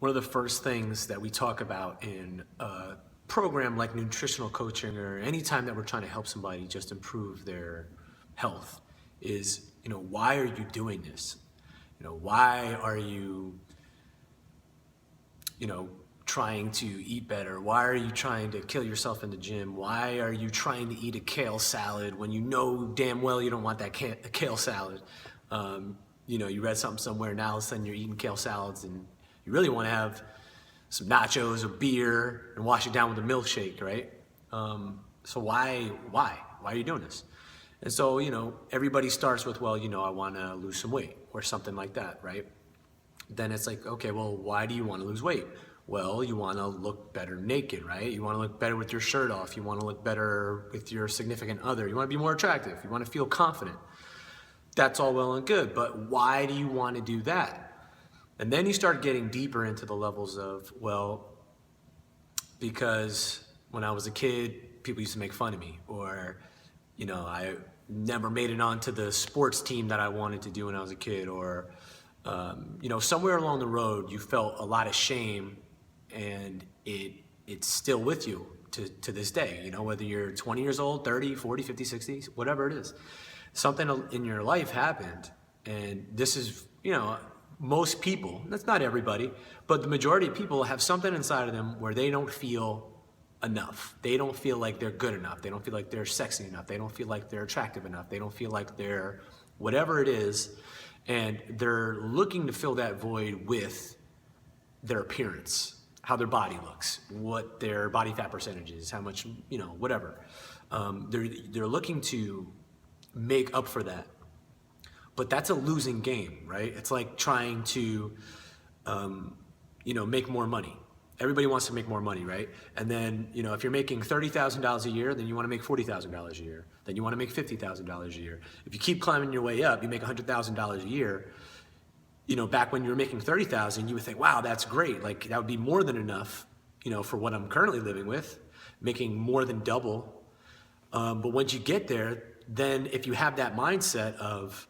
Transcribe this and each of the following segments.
one of the first things that we talk about in a program like nutritional coaching or any time that we're trying to help somebody just improve their health is, why are you doing this? Why are you, trying to eat better? Why are you trying to kill yourself in the gym? Why are you trying to eat a kale salad when you know damn well you don't want that kale salad? You read something somewhere, now all of a sudden you're eating kale salads and you really want to have some nachos or beer and wash it down with a milkshake, right? So why are you doing this? And so, everybody starts with, well, I want to lose some weight or something like that, right? Then it's like, okay, well, why do you want to lose weight? Well, you want to look better naked, right? You want to look better with your shirt off. You want to look better with your significant other. You want to be more attractive. You want to feel confident. That's all well and good, but why do you want to do that? And then you start getting deeper into the levels of, well, because when I was a kid, people used to make fun of me, or, I never made it onto the sports team that I wanted to do when I was a kid, or, somewhere along the road, you felt a lot of shame, and it's still with you to this day, whether you're 20 years old, 30, 40, 50, 60, whatever it is. Something in your life happened, and this is, most people, that's not everybody, but the majority of people have something inside of them where they don't feel enough. They don't feel like they're good enough. They don't feel like they're sexy enough. They don't feel like they're attractive enough. They don't feel like they're whatever it is, and they're looking to fill that void with their appearance, how their body looks, what their body fat percentage is, how much, whatever. They're looking to make up for that. But that's a losing game, right? It's like trying to, make more money. Everybody wants to make more money, right? And then, if you're making $30,000 a year, then you want to make $40,000 a year. Then you want to make $50,000 a year. If you keep climbing your way up, you make $100,000 a year. Back when you were making $30,000, you would think, wow, that's great. Like, that would be more than enough, for what I'm currently living with, making more than double. But once you get there, then if you have that mindset of,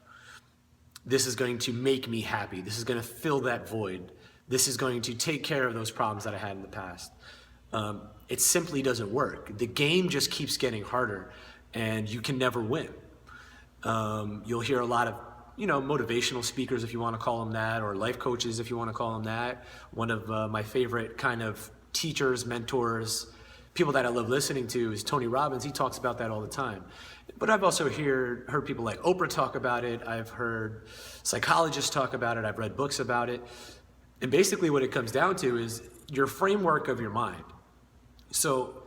this is going to make me happy, this is going to fill that void, this is going to take care of those problems that I had in the past, it simply doesn't work. The game just keeps getting harder, and you can never win. You'll hear a lot of motivational speakers, if you want to call them that, or life coaches, if you want to call them that. One of my favorite kind of teachers, mentors, people that I love listening to is Tony Robbins. He talks about that all the time. But I've also heard people like Oprah talk about it. I've heard psychologists talk about it. I've read books about it. And basically what it comes down to is your framework of your mind. So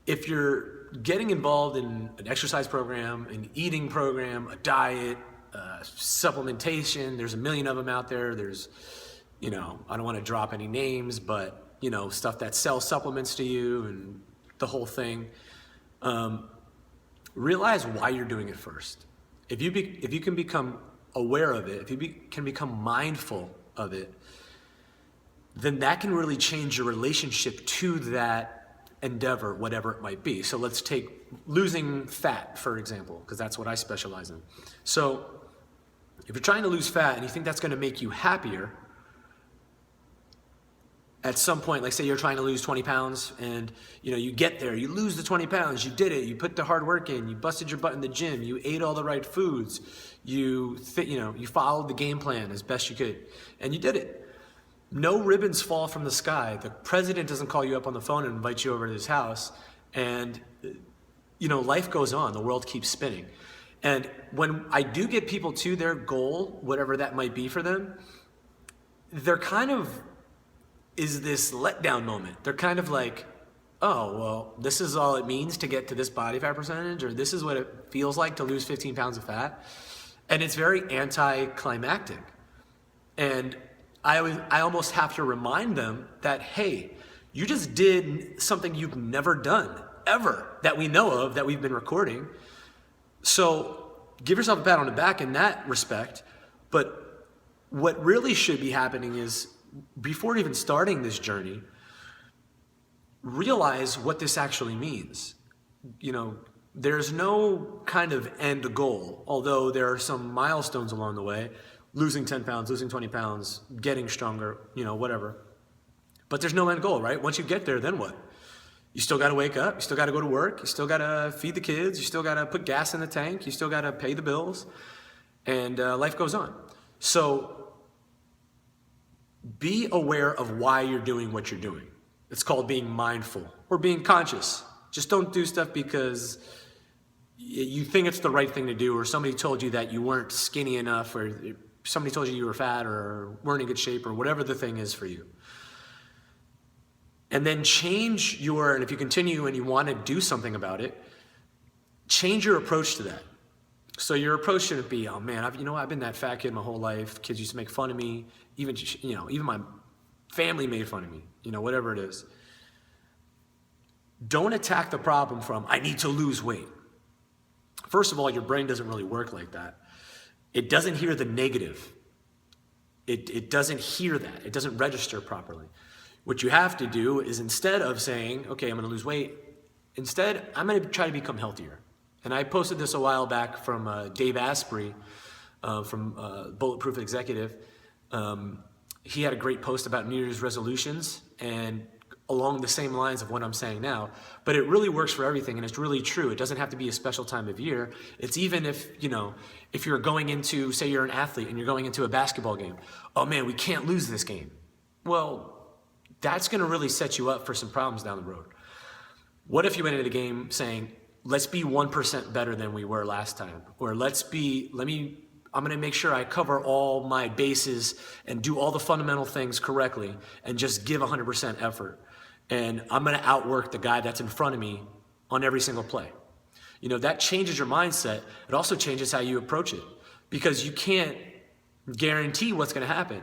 if you're getting involved in an exercise program, an eating program, a diet, supplementation, there's a million of them out there. There's, I don't want to drop any names, but, stuff that sells supplements to you and the whole thing. Realize why you're doing it first. If you can become aware of it, if you can become mindful of it, then that can really change your relationship to that endeavor, whatever it might be. So let's take losing fat, for example, because that's what I specialize in. So if you're trying to lose fat and you think that's going to make you happier, at some point, like say you're trying to lose 20 pounds and you get there, you lose the 20 pounds, you did it, you put the hard work in, you busted your butt in the gym, you ate all the right foods, you followed the game plan as best you could, and you did it. No ribbons fall from the sky. The president doesn't call you up on the phone and invite you over to his house, and life goes on, the world keeps spinning. And when I do get people to their goal, whatever that might be for them, they're kind of is this letdown moment. They're kind of like, oh, well, this is all it means to get to this body fat percentage, or this is what it feels like to lose 15 pounds of fat. And it's very anticlimactic. And I almost have to remind them that, hey, you just did something you've never done, ever, that we know of, that we've been recording. So give yourself a pat on the back in that respect. But what really should be happening is, before even starting this journey, realize what this actually means. There's no kind of end goal, although there are some milestones along the way. losing 10 pounds, losing 20 pounds, getting stronger, whatever. But there's no end goal, right? Once you get there, then what? You still got to wake up. You still got to go to work. You still got to feed the kids. You still got to put gas in the tank. You still got to pay the bills. And life goes on. So be aware of why you're doing what you're doing. It's called being mindful or being conscious. Just don't do stuff because you think it's the right thing to do, or somebody told you that you weren't skinny enough, or somebody told you you were fat or weren't in good shape, or whatever the thing is for you. And then and if you continue and you want to do something about it, change your approach to that. So your approach shouldn't be, oh man, I've been that fat kid my whole life. Kids used to make fun of me. Even my family made fun of me, whatever it is. Don't attack the problem from, I need to lose weight. First of all, your brain doesn't really work like that. It doesn't hear the negative. It doesn't hear that. It doesn't register properly. What you have to do is, instead of saying, okay, I'm going to lose weight, instead, I'm going to try to become healthier. And I posted this a while back from Dave Asprey from Bulletproof Executive. He had a great post about New Year's resolutions, and along the same lines of what I'm saying now, but it really works for everything, and it's really true. It doesn't have to be a special time of year. It's even if you're going into, say you're an athlete and you're going into a basketball game. Oh man, we can't lose this game. Well, that's going to really set you up for some problems down the road. What if you went into the game saying, let's be 1% better than we were last time, or I'm going to make sure I cover all my bases and do all the fundamental things correctly and just give 100% effort. And I'm going to outwork the guy that's in front of me on every single play. That changes your mindset. It also changes how you approach it, because you can't guarantee what's going to happen.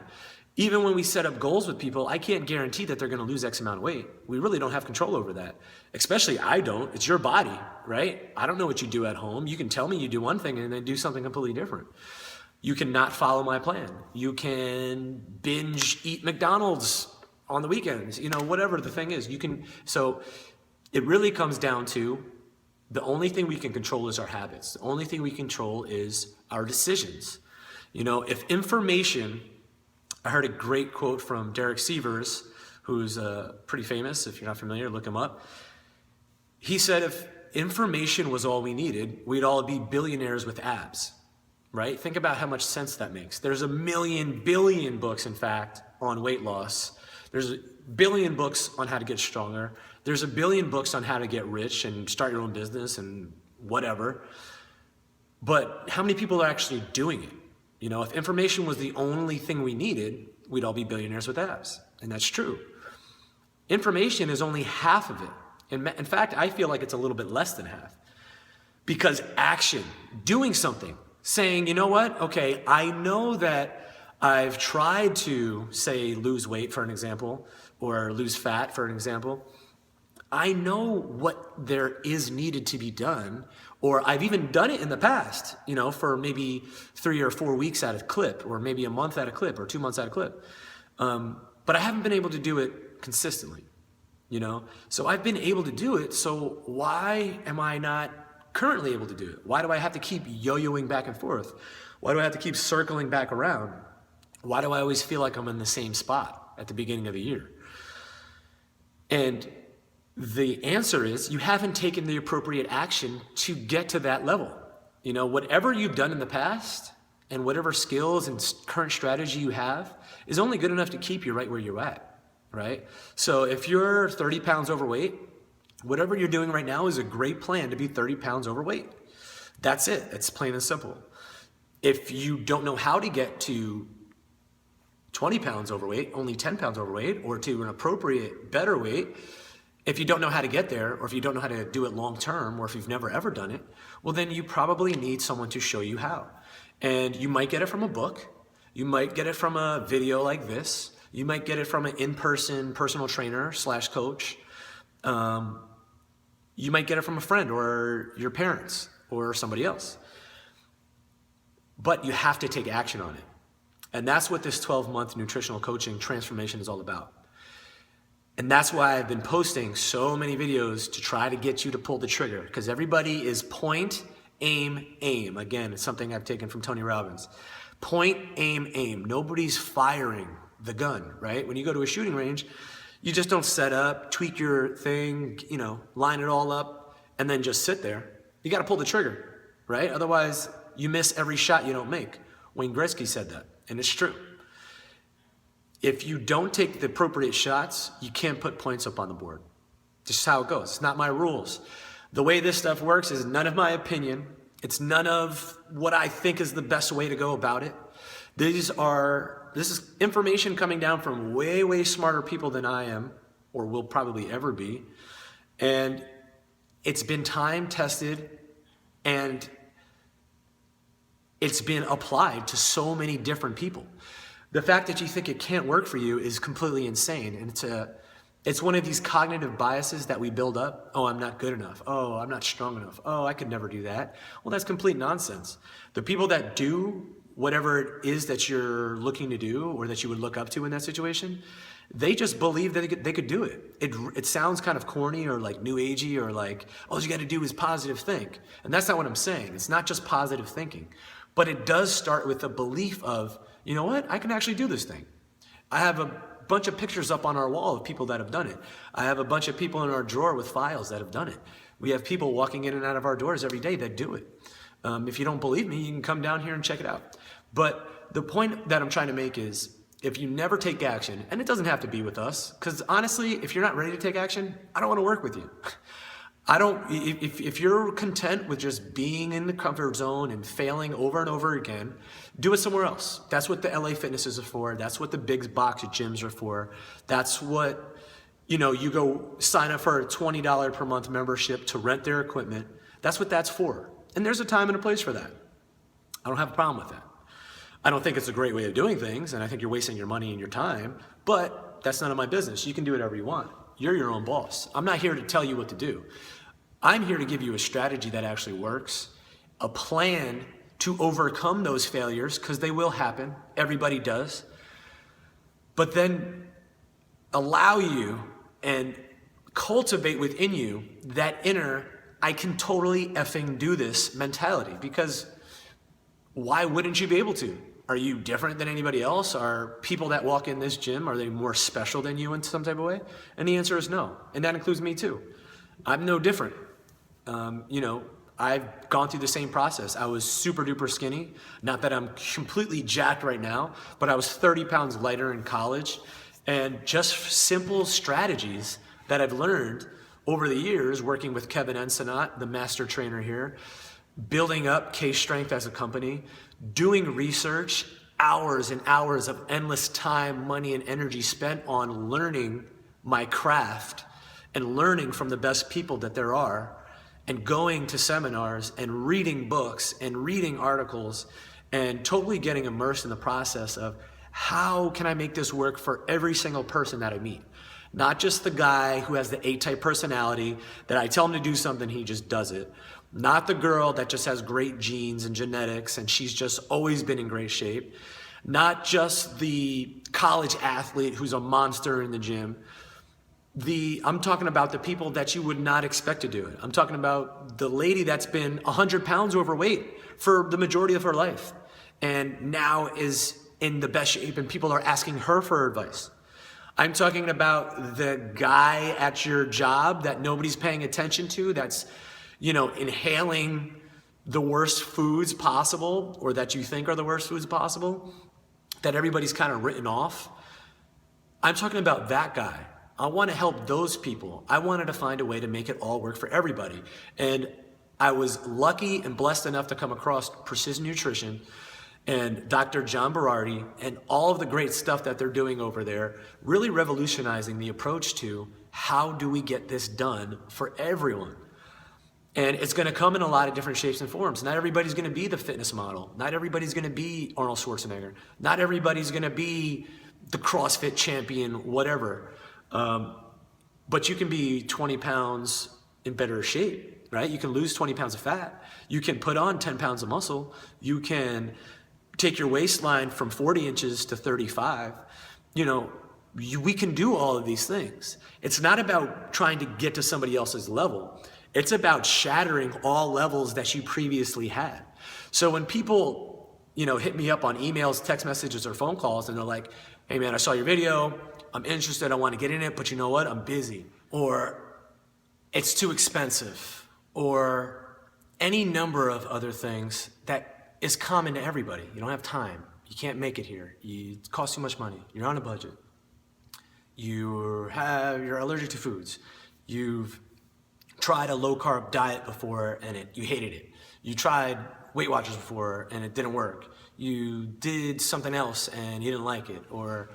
Even when we set up goals with people, I can't guarantee that they're going to lose X amount of weight. We really don't have control over that. Especially I don't. It's your body, right? I don't know what you do at home. You can tell me you do one thing and then do something completely different. You can not follow my plan. You can binge eat McDonald's on the weekends, whatever the thing is. So it really comes down to, the only thing we can control is our habits. The only thing we control is our decisions. If information, I heard a great quote from Derek Sievers, who's pretty famous. If you're not familiar, look him up. He said, if information was all we needed, we'd all be billionaires with abs, right? Think about how much sense that makes. There's 1 billion books, in fact, on weight loss. There's 1 billion books on how to get stronger. There's 1 billion books on how to get rich and start your own business and whatever. But how many people are actually doing it? If information was the only thing we needed, we'd all be billionaires with abs. And that's true. Information is only half of it. In fact, I feel like it's a little bit less than half. Because action, doing something, saying, you know what? Okay, I know that I've tried to, say, lose weight, for an example, or lose fat, for an example. I know what there is needed to be done, or I've even done it in the past, for maybe 3 or 4 weeks at a clip, or maybe a month at a clip, or 2 months at a clip. But I haven't been able to do it consistently, So I've been able to do it, so why am I not currently able to do it? Why do I have to keep yo-yoing back and forth? Why do I have to keep circling back around? Why do I always feel like I'm in the same spot at the beginning of the year? And the answer is, you haven't taken the appropriate action to get to that level. Whatever you've done in the past and whatever skills and current strategy you have is only good enough to keep you right where you're at, right? So if you're 30 pounds overweight, whatever you're doing right now is a great plan to be 30 pounds overweight. That's it. It's plain and simple. If you don't know how to get to 20 pounds overweight, only 10 pounds overweight, or to an appropriate, better weight, if you don't know how to get there, or if you don't know how to do it long term, or if you've never ever done it, well then you probably need someone to show you how. And you might get it from a book, you might get it from a video like this, you might get it from an in-person personal trainer / coach, you might get it from a friend or your parents or somebody else. But you have to take action on it. And that's what this 12-month nutritional coaching transformation is all about. And that's why I've been posting so many videos to try to get you to pull the trigger, because everybody is point, aim, aim. Again, it's something I've taken from Tony Robbins. Point, aim, aim. Nobody's firing the gun, right? When you go to a shooting range, you just don't set up, tweak your thing, line it all up, and then just sit there. You got to pull the trigger, right? Otherwise, you miss every shot you don't make. Wayne Gretzky said that, and it's true. If you don't take the appropriate shots, you can't put points up on the board. Just how it goes. It's not my rules. The way this stuff works is none of my opinion. It's none of what I think is the best way to go about it. This is information coming down from way, way smarter people than I am, or will probably ever be. And it's been time tested, and it's been applied to so many different people. The fact that you think it can't work for you is completely insane. And it's one of these cognitive biases that we build up. Oh, I'm not good enough. Oh, I'm not strong enough. Oh, I could never do that. Well, that's complete nonsense. The people that do whatever it is that you're looking to do or that you would look up to in that situation, they just believe that they could do it. It sounds kind of corny or like new agey or like, all you got to do is positive think. And that's not what I'm saying. It's not just positive thinking. But it does start with a belief of, you know what, I can actually do this thing. I have a bunch of pictures up on our wall of people that have done it. I have a bunch of people in our drawer with files that have done it. We have people walking in and out of our doors every day that do it. If you don't believe me, you can come down here and check it out. But the point that I'm trying to make is, if you never take action, and it doesn't have to be with us, because honestly, if you're not ready to take action, I don't want to work with you. If you're content with just being in the comfort zone and failing over and over again, do it somewhere else. That's what the LA Fitnesses are for. That's what the big box of gyms are for. That's what, you go sign up for a $20 per month membership to rent their equipment. That's what that's for. And there's a time and a place for that. I don't have a problem with that. I don't think it's a great way of doing things, and I think you're wasting your money and your time, but that's none of my business. You can do whatever you want. You're your own boss. I'm not here to tell you what to do. I'm here to give you a strategy that actually works, a plan to overcome those failures, because they will happen. Everybody does. But then allow you and cultivate within you that inner, I can totally effing do this mentality, because why wouldn't you be able to? Are you different than anybody else? Are people that walk in this gym, are they more special than you in some type of way? And the answer is no. And that includes me too. I'm no different. I've gone through the same process. I was super duper skinny. Not that I'm completely jacked right now, but I was 30 pounds lighter in college. And just simple strategies that I've learned over the years working with Kevin Ensenat, the master trainer here, building up K-Strength as a company, doing research, hours and hours of endless time, money, and energy spent on learning my craft and learning from the best people that there are, and going to seminars and reading books and reading articles and totally getting immersed in the process of how can I make this work for every single person that I meet. Not just the guy who has the A-type personality that I tell him to do something, he just does it. Not the girl that just has great genes and genetics and she's just always been in great shape. Not just the college athlete who's a monster in the gym. I'm talking about the people that you would not expect to do it. I'm talking about the lady that's been 100 pounds overweight for the majority of her life and now is in the best shape and people are asking her for advice. I'm talking about the guy at your job that nobody's paying attention to, that's, inhaling the worst foods possible, or that you think are the worst foods possible, that everybody's kind of written off. I'm talking about that guy. I want to help those people. I wanted to find a way to make it all work for everybody. And I was lucky and blessed enough to come across Precision Nutrition and Dr. John Berardi and all of the great stuff that they're doing over there, really revolutionizing the approach to how do we get this done for everyone. And it's going to come in a lot of different shapes and forms. Not everybody's going to be the fitness model. Not everybody's going to be Arnold Schwarzenegger. Not everybody's going to be the CrossFit champion, whatever. But you can be 20 pounds in better shape, right? You can lose 20 pounds of fat. You can put on 10 pounds of muscle. You can take your waistline from 40 inches to 35. We can do all of these things. It's not about trying to get to somebody else's level. It's about shattering all levels that you previously had. So when people hit me up on emails, text messages, or phone calls, and they're like, hey man, I saw your video, I'm interested, I want to get in it, but you know what, I'm busy, or it's too expensive, or any number of other things that is common to everybody. You don't have time, you can't make it here, it costs too much money, you're on a budget, you're allergic to foods, you've tried a low carb diet before and you hated it, you tried Weight Watchers before and it didn't work, you did something else and you didn't like it, or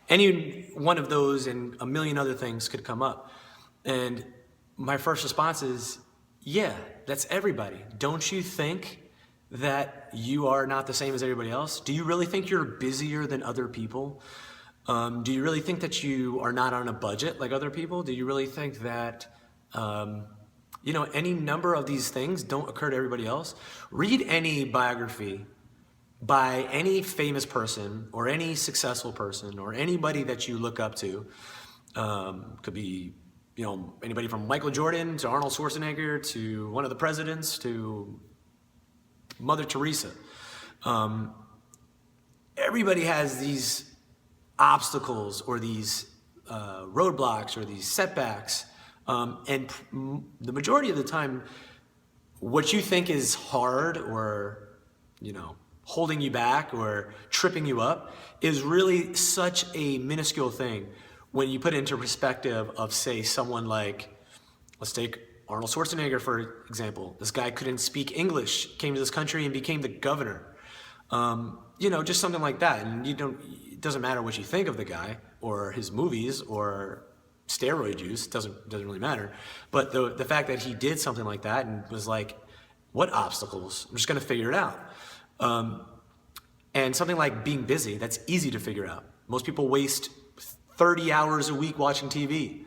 any one of those and a million other things could come up. And my first response is, yeah, that's everybody. Don't you think that you are not the same as everybody else? Do you really think you're busier than other people? Do you really think that you are not on a budget like other people? Do you really think that any number of these things don't occur to everybody else? Read any biography by any famous person or any successful person or anybody that you look up to. Could be, anybody from Michael Jordan to Arnold Schwarzenegger to one of the presidents to Mother Teresa. Everybody has these obstacles or these roadblocks or these setbacks. And the majority of the time, what you think is hard or, holding you back or tripping you up is really such a minuscule thing when you put it into perspective of, say, someone like, let's take Arnold Schwarzenegger, for example. This guy couldn't speak English, came to this country and became the governor. Just something like that. And it doesn't matter what you think of the guy or his movies or steroid use, doesn't really matter. But the fact that he did something like that and was like, what obstacles? I'm just gonna figure it out. And something like being busy, that's easy to figure out. Most people waste 30 hours a week watching TV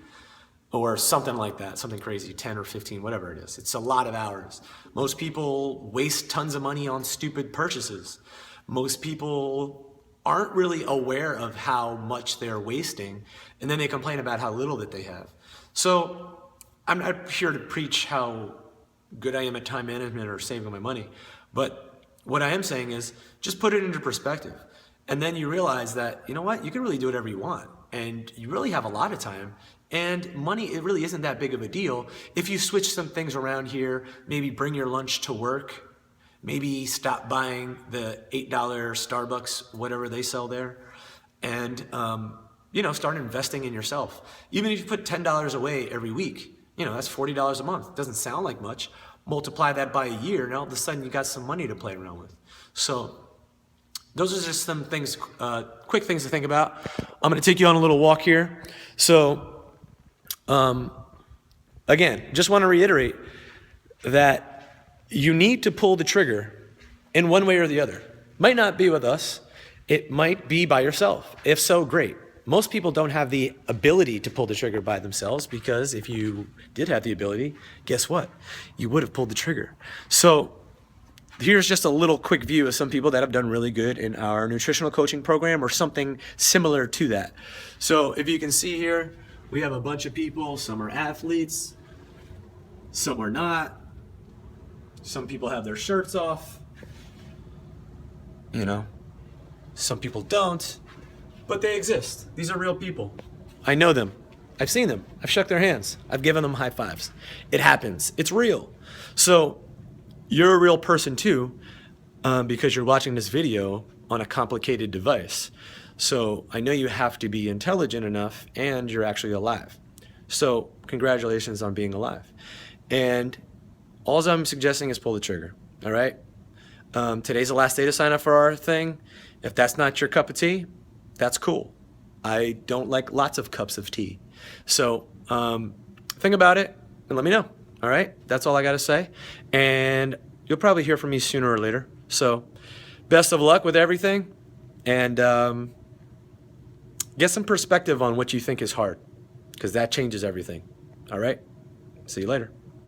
or something like that, something crazy, 10 or 15, whatever it is. It's a lot of hours. Most people waste tons of money on stupid purchases. Most people aren't really aware of how much they're wasting, and then they complain about how little that they have. So I'm not here to preach how good I am at time management or saving my money, but what I am saying is just put it into perspective. And then you realize that, you know what, you can really do whatever you want. And you really have a lot of time. And money, it really isn't that big of a deal. If you switch some things around here, maybe bring your lunch to work, maybe stop buying the $8 Starbucks, whatever they sell there, and start investing in yourself. Even if you put $10 away every week, that's $40 a month. Doesn't sound like much. Multiply that by a year, and all of a sudden you got some money to play around with. So those are just some things, quick things to think about. I'm going to take you on a little walk here. So again, just want to reiterate that you need to pull the trigger in one way or the other. Might not be with us. It might be by yourself. If so, great. Most people don't have the ability to pull the trigger by themselves, because if you did have the ability, guess what? You would have pulled the trigger. So here's just a little quick view of some people that have done really good in our nutritional coaching program or something similar to that. So if you can see here, we have a bunch of people. Some are athletes, some are not. Some people have their shirts off. Some people don't. But they exist. These are real people. I know them. I've seen them. I've shook their hands. I've given them high fives. It happens. It's real. So you're a real person too, because you're watching this video on a complicated device. So I know you have to be intelligent enough, and you're actually alive. So congratulations on being alive. And all I'm suggesting is pull the trigger. All right? Today's the last day to sign up for our thing. If that's not your cup of tea, that's cool. I don't like lots of cups of tea. So think about it and let me know. All right? That's all I got to say. And you'll probably hear from me sooner or later. So best of luck with everything. And get some perspective on what you think is hard, because that changes everything. All right? See you later.